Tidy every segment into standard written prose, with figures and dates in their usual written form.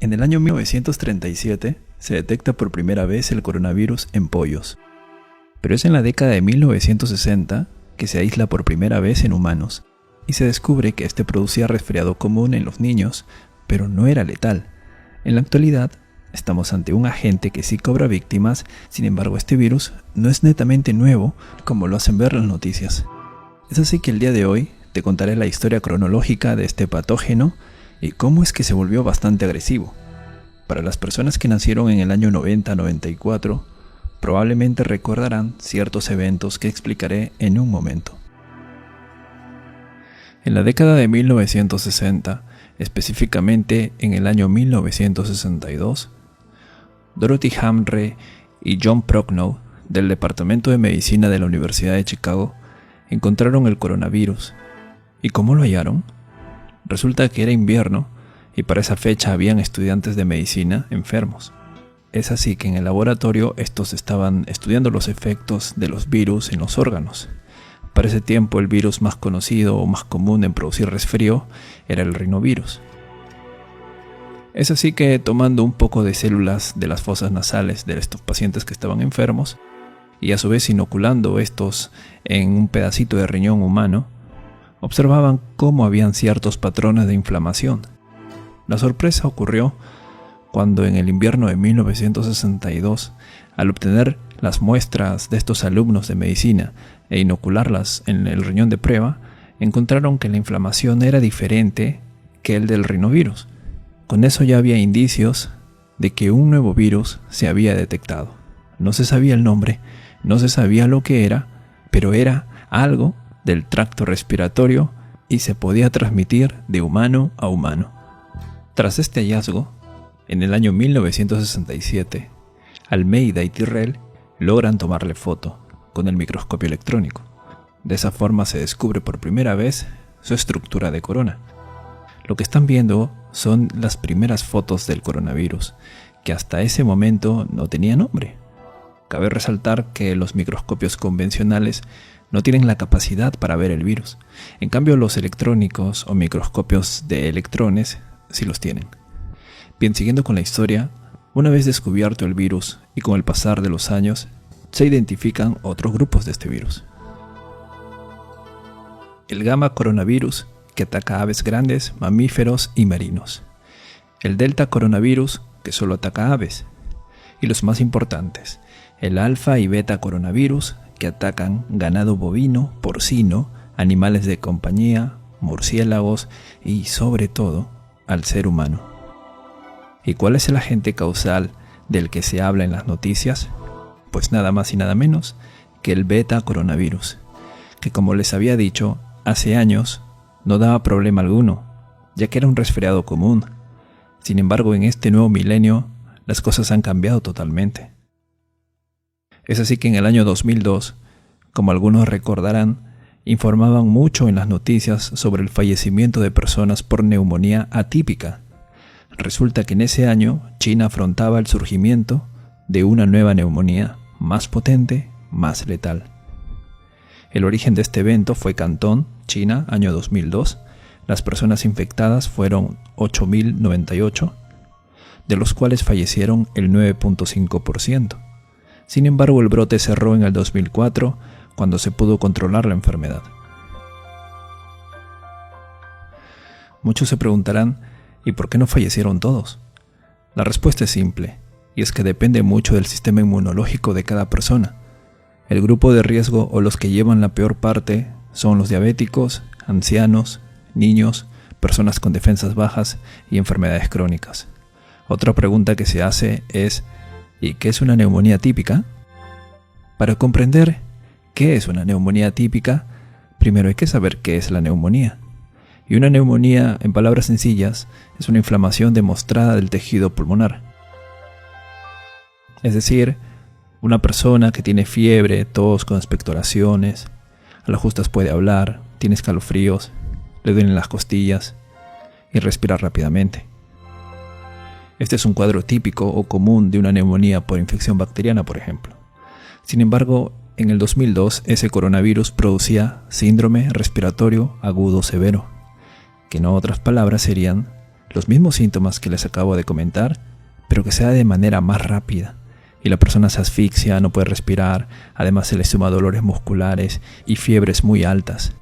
En el año 1937 se detecta por primera vez el coronavirus en pollos, pero es en la década de 1960 que se aísla por primera vez en humanos y se descubre que este producía resfriado común en los niños, pero no era letal. En la actualidad, estamos ante un agente que sí cobra víctimas, sin embargo este virus no es netamente nuevo como lo hacen ver las noticias. Es así que el día de hoy te contaré la historia cronológica de este patógeno y cómo es que se volvió bastante agresivo. Para las personas que nacieron en el año 90-94, probablemente recordarán ciertos eventos que explicaré en un momento. En la década de 1960, específicamente en el año 1962, Dorothy Hamre y John Prochnow, del Departamento de Medicina de la Universidad de Chicago, encontraron el coronavirus. ¿Y cómo lo hallaron? Resulta que era invierno y para esa fecha habían estudiantes de medicina enfermos. Es así que en el laboratorio estos estaban estudiando los efectos de los virus en los órganos. Para ese tiempo el virus más conocido o más común en producir resfrío era el rinovirus. Es así que tomando un poco de células de las fosas nasales de estos pacientes que estaban enfermos y a su vez inoculando estos en un pedacito de riñón humano, observaban cómo habían ciertos patrones de inflamación. La sorpresa ocurrió cuando en el invierno de 1962, al obtener las muestras de estos alumnos de medicina e inocularlas en el riñón de prueba, encontraron que la inflamación era diferente que el del rinovirus. Con eso ya había indicios de que un nuevo virus se había detectado. No se sabía el nombre, no se sabía lo que era, pero era algo del tracto respiratorio y se podía transmitir de humano a humano. Tras este hallazgo, en el año 1967, Almeida y Tyrrell logran tomarle foto con el microscopio electrónico. De esa forma se descubre por primera vez su estructura de corona. Lo que están viendo son las primeras fotos del coronavirus, que hasta ese momento no tenía nombre. Cabe resaltar que los microscopios convencionales no tienen la capacidad para ver el virus. En cambio, los electrónicos o microscopios de electrones sí los tienen. Bien, siguiendo con la historia, una vez descubierto el virus y con el pasar de los años, se identifican otros grupos de este virus. El gamma coronavirus, que ataca a aves grandes, mamíferos y marinos. El delta coronavirus, que solo ataca a aves. Y los más importantes, el alfa y beta coronavirus, que atacan ganado bovino, porcino, animales de compañía, murciélagos y, sobre todo, al ser humano. ¿Y cuál es el agente causal del que se habla en las noticias? Pues nada más y nada menos que el beta coronavirus, que como les había dicho, hace años no daba problema alguno, ya que era un resfriado común. Sin embargo, en este nuevo milenio, las cosas han cambiado totalmente. Es así que en el año 2002, como algunos recordarán, informaban mucho en las noticias sobre el fallecimiento de personas por neumonía atípica. Resulta que en ese año China afrontaba el surgimiento de una nueva neumonía, más potente, más letal. El origen de este evento fue Cantón, China, año 2002. Las personas infectadas fueron 8.098, de los cuales fallecieron el 9.5%. Sin embargo, el brote cerró en el 2004, cuando se pudo controlar la enfermedad. Muchos se preguntarán, ¿y por qué no fallecieron todos? La respuesta es simple, y es que depende mucho del sistema inmunológico de cada persona. El grupo de riesgo o los que llevan la peor parte son los diabéticos, ancianos, niños, personas con defensas bajas y enfermedades crónicas. Otra pregunta que se hace es, ¿y qué es una neumonía típica? Para comprender qué es una neumonía típica, primero hay que saber qué es la neumonía. Y una neumonía, en palabras sencillas, es una inflamación demostrada del tejido pulmonar. Es decir, una persona que tiene fiebre, tos con expectoraciones, a las justas puede hablar, tiene escalofríos, le duelen las costillas y respira rápidamente. Este es un cuadro típico o común de una neumonía por infección bacteriana, por ejemplo. Sin embargo, en el 2002 ese coronavirus producía síndrome respiratorio agudo severo, que en otras palabras serían los mismos síntomas que les acabo de comentar, pero que sea de manera más rápida. Y la persona se asfixia, no puede respirar, además se le suma dolores musculares y fiebres muy altas.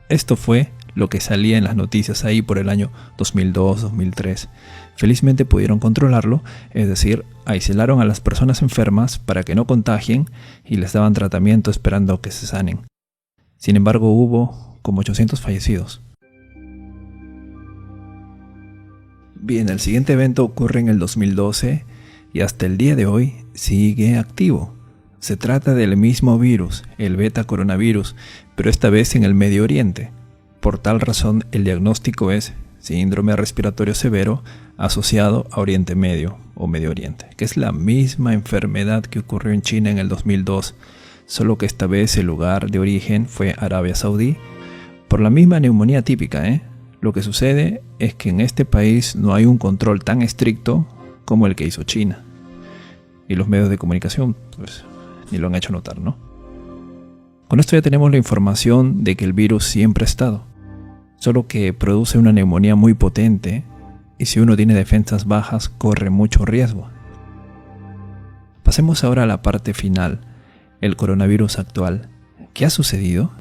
Esto fue lo que salía en las noticias ahí por el año 2002-2003. Felizmente pudieron controlarlo, es decir, aislaron a las personas enfermas para que no contagien y les daban tratamiento esperando que se sanen. Sin embargo, hubo como 800 fallecidos. Bien, el siguiente evento ocurre en el 2012 y hasta el día de hoy sigue activo. Se trata del mismo virus, el beta coronavirus, pero esta vez en el Medio Oriente. Por tal razón, el diagnóstico es síndrome respiratorio severo asociado a Oriente Medio o Medio Oriente, que es la misma enfermedad que ocurrió en China en el 2002, solo que esta vez el lugar de origen fue Arabia Saudí, por la misma neumonía típica. Lo que sucede es que en este país no hay un control tan estricto como el que hizo China. Y los medios de comunicación, pues, ni lo han hecho notar, ¿no? Con esto ya tenemos la información de que el virus siempre ha estado, solo que produce una neumonía muy potente y si uno tiene defensas bajas corre mucho riesgo. Pasemos ahora a la parte final, el coronavirus actual. ¿Qué ha sucedido?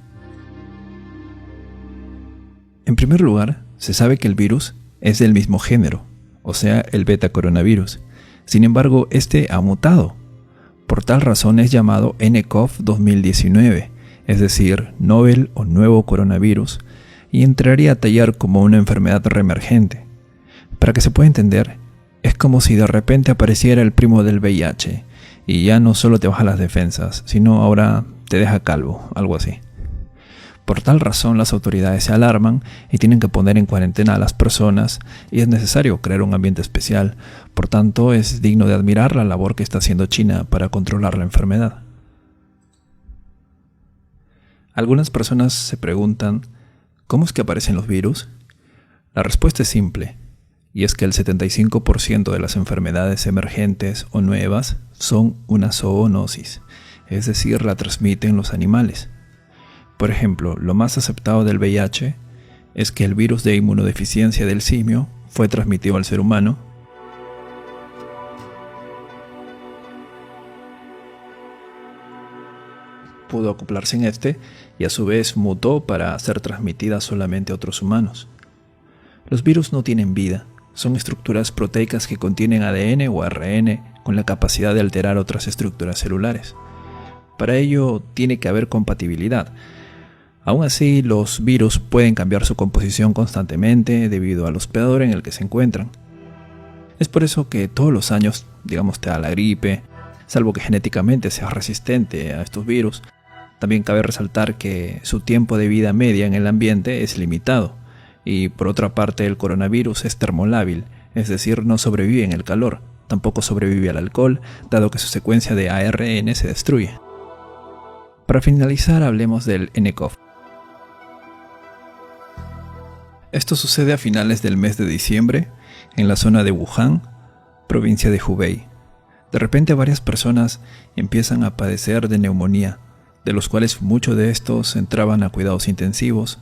En primer lugar, se sabe que el virus es del mismo género, o sea, el beta coronavirus. Sin embargo, este ha mutado. Por tal razón es llamado nCoV 2019, es decir, novel o nuevo coronavirus, y entraría a tallar como una enfermedad reemergente. Para que se pueda entender, es como si de repente apareciera el primo del VIH, y ya no solo te baja las defensas, sino ahora te deja calvo, algo así. Por tal razón las autoridades se alarman y tienen que poner en cuarentena a las personas y es necesario crear un ambiente especial. Por tanto, es digno de admirar la labor que está haciendo China para controlar la enfermedad. Algunas personas se preguntan, ¿cómo es que aparecen los virus? La respuesta es simple, y es que el 75% de las enfermedades emergentes o nuevas son una zoonosis, es decir, la transmiten los animales. Por ejemplo, lo más aceptado del VIH es que el virus de inmunodeficiencia del simio fue transmitido al ser humano, pudo acoplarse en este y a su vez mutó para ser transmitida solamente a otros humanos. Los virus no tienen vida, son estructuras proteicas que contienen ADN o ARN con la capacidad de alterar otras estructuras celulares. Para ello tiene que haber compatibilidad. Aún así, los virus pueden cambiar su composición constantemente debido al hospedador en el que se encuentran. Es por eso que todos los años, digamos, te da la gripe, salvo que genéticamente seas resistente a estos virus. También cabe resaltar que su tiempo de vida media en el ambiente es limitado. Y por otra parte, el coronavirus es termolábil, es decir, no sobrevive en el calor, tampoco sobrevive al alcohol, dado que su secuencia de ARN se destruye. Para finalizar, hablemos del nCoV. Esto sucede a finales del mes de diciembre, en la zona de Wuhan, provincia de Hubei. De repente varias personas empiezan a padecer de neumonía, de los cuales muchos de estos entraban a cuidados intensivos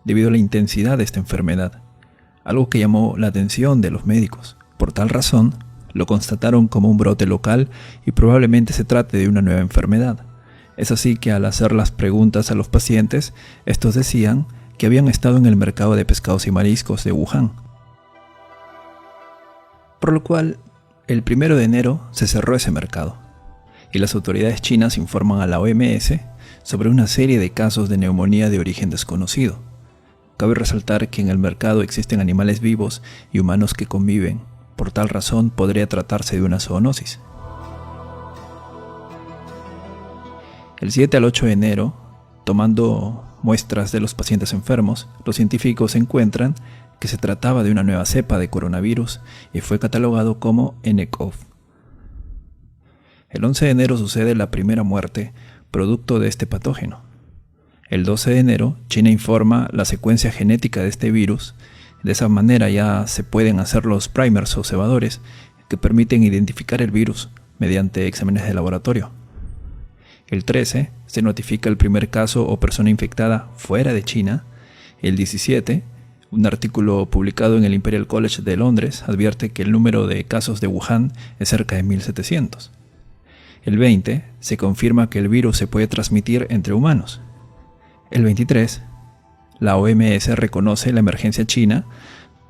debido a la intensidad de esta enfermedad, algo que llamó la atención de los médicos. Por tal razón, lo constataron como un brote local y probablemente se trate de una nueva enfermedad. Es así que al hacer las preguntas a los pacientes, estos decían que habían estado en el mercado de pescados y mariscos de Wuhan. Por lo cual, el 1 de enero se cerró ese mercado, y las autoridades chinas informan a la OMS sobre una serie de casos de neumonía de origen desconocido. Cabe resaltar que en el mercado existen animales vivos y humanos que conviven, por tal razón podría tratarse de una zoonosis. El 7 al 8 de enero, tomando muestras de los pacientes enfermos, los científicos encuentran que se trataba de una nueva cepa de coronavirus y fue catalogado como nCoV. El 11 de enero sucede la primera muerte producto de este patógeno. El 12 de enero, China informa la secuencia genética de este virus. De esa manera ya se pueden hacer los primers o cebadores que permiten identificar el virus mediante exámenes de laboratorio. El 13 se notifica el primer caso o persona infectada fuera de China. El 17, Un artículo publicado en el Imperial College de Londres advierte que el número de casos de Wuhan es cerca de 1700. El 20 se confirma que el virus se puede transmitir entre humanos. El 23, la OMS reconoce la emergencia china,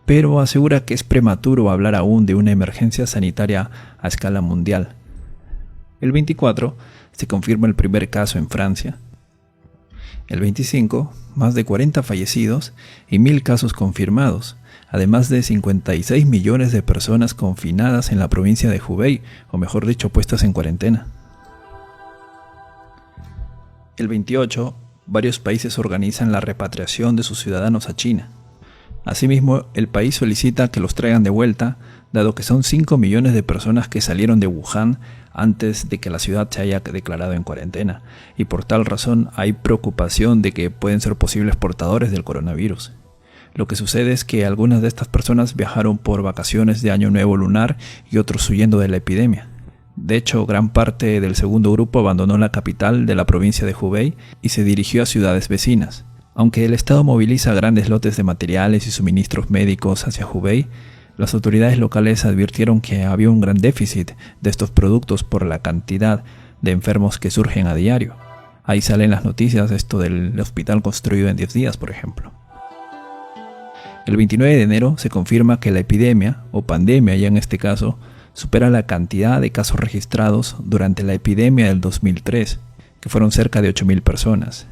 pero asegura que es prematuro hablar aún de una emergencia sanitaria a escala mundial. El 24 se confirma el primer caso en Francia. El 25, más de 40 fallecidos y 1000 casos confirmados, además de 56 millones de personas confinadas en la provincia de Hubei, o mejor dicho, puestas en cuarentena. El 28, varios países organizan la repatriación de sus ciudadanos a China. Asimismo, el país solicita que los traigan de vuelta, dado que son 5 millones de personas que salieron de Wuhan antes de que la ciudad se haya declarado en cuarentena, y por tal razón hay preocupación de que pueden ser posibles portadores del coronavirus. Lo que sucede es que algunas de estas personas viajaron por vacaciones de Año Nuevo lunar y otros huyendo de la epidemia. De hecho, gran parte del segundo grupo abandonó la capital de la provincia de Hubei y se dirigió a ciudades vecinas. Aunque el Estado moviliza grandes lotes de materiales y suministros médicos hacia Hubei, las autoridades locales advirtieron que había un gran déficit de estos productos por la cantidad de enfermos que surgen a diario. Ahí salen las noticias esto del hospital construido en 10 días, por ejemplo. El 29 de enero se confirma que la epidemia, o pandemia ya en este caso, supera la cantidad de casos registrados durante la epidemia del 2003, que fueron cerca de 8.000 personas.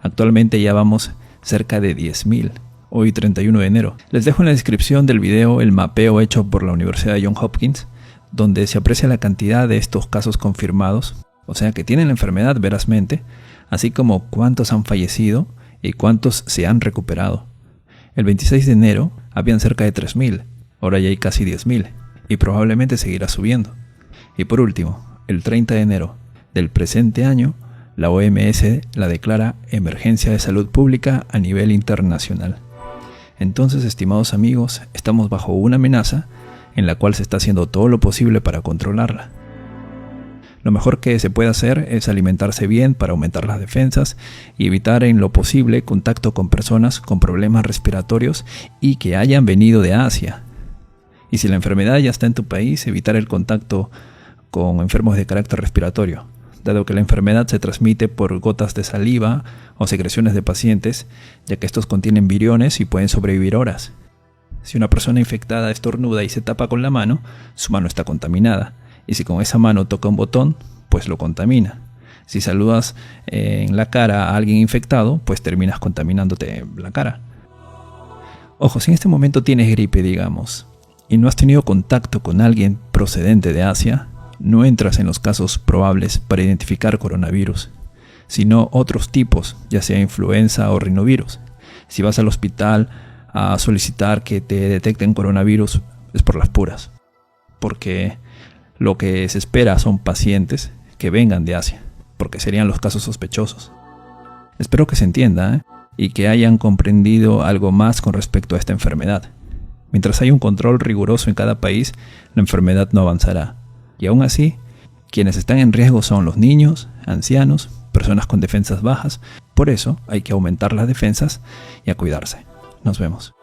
Actualmente ya vamos cerca de 10.000, hoy 31 de enero. Les dejo en la descripción del video el mapeo hecho por la Universidad de Johns Hopkins, donde se aprecia la cantidad de estos casos confirmados, o sea que tienen la enfermedad verazmente, así como cuántos han fallecido y cuántos se han recuperado. El 26 de enero habían cerca de 3.000, ahora ya hay casi 10.000, y probablemente seguirá subiendo. Y por último, el 30 de enero del presente año, la OMS la declara emergencia de salud pública a nivel internacional. Entonces, estimados amigos, estamos bajo una amenaza en la cual se está haciendo todo lo posible para controlarla. Lo mejor que se puede hacer es alimentarse bien para aumentar las defensas y evitar en lo posible contacto con personas con problemas respiratorios y que hayan venido de Asia. Y si la enfermedad ya está en tu país, evitar el contacto con enfermos de carácter respiratorio, dado que la enfermedad se transmite por gotas de saliva o secreciones de pacientes, ya que estos contienen viriones y pueden sobrevivir horas. Si una persona infectada estornuda y se tapa con la mano, su mano está contaminada, y si con esa mano toca un botón, pues lo contamina. Si saludas en la cara a alguien infectado, pues terminas contaminándote la cara. Ojo, si en este momento tienes gripe, digamos, y no has tenido contacto con alguien procedente de Asia, no entras en los casos probables para identificar coronavirus, sino otros tipos, ya sea influenza o rinovirus. Si vas al hospital a solicitar que te detecten coronavirus, es por las puras, porque lo que se espera son pacientes que vengan de Asia, porque serían los casos sospechosos. Espero que se entienda, y que hayan comprendido algo más con respecto a esta enfermedad. Mientras haya un control riguroso en cada país, la enfermedad no avanzará. Y aún así, quienes están en riesgo son los niños, ancianos, personas con defensas bajas. Por eso hay que aumentar las defensas y a cuidarse. Nos vemos.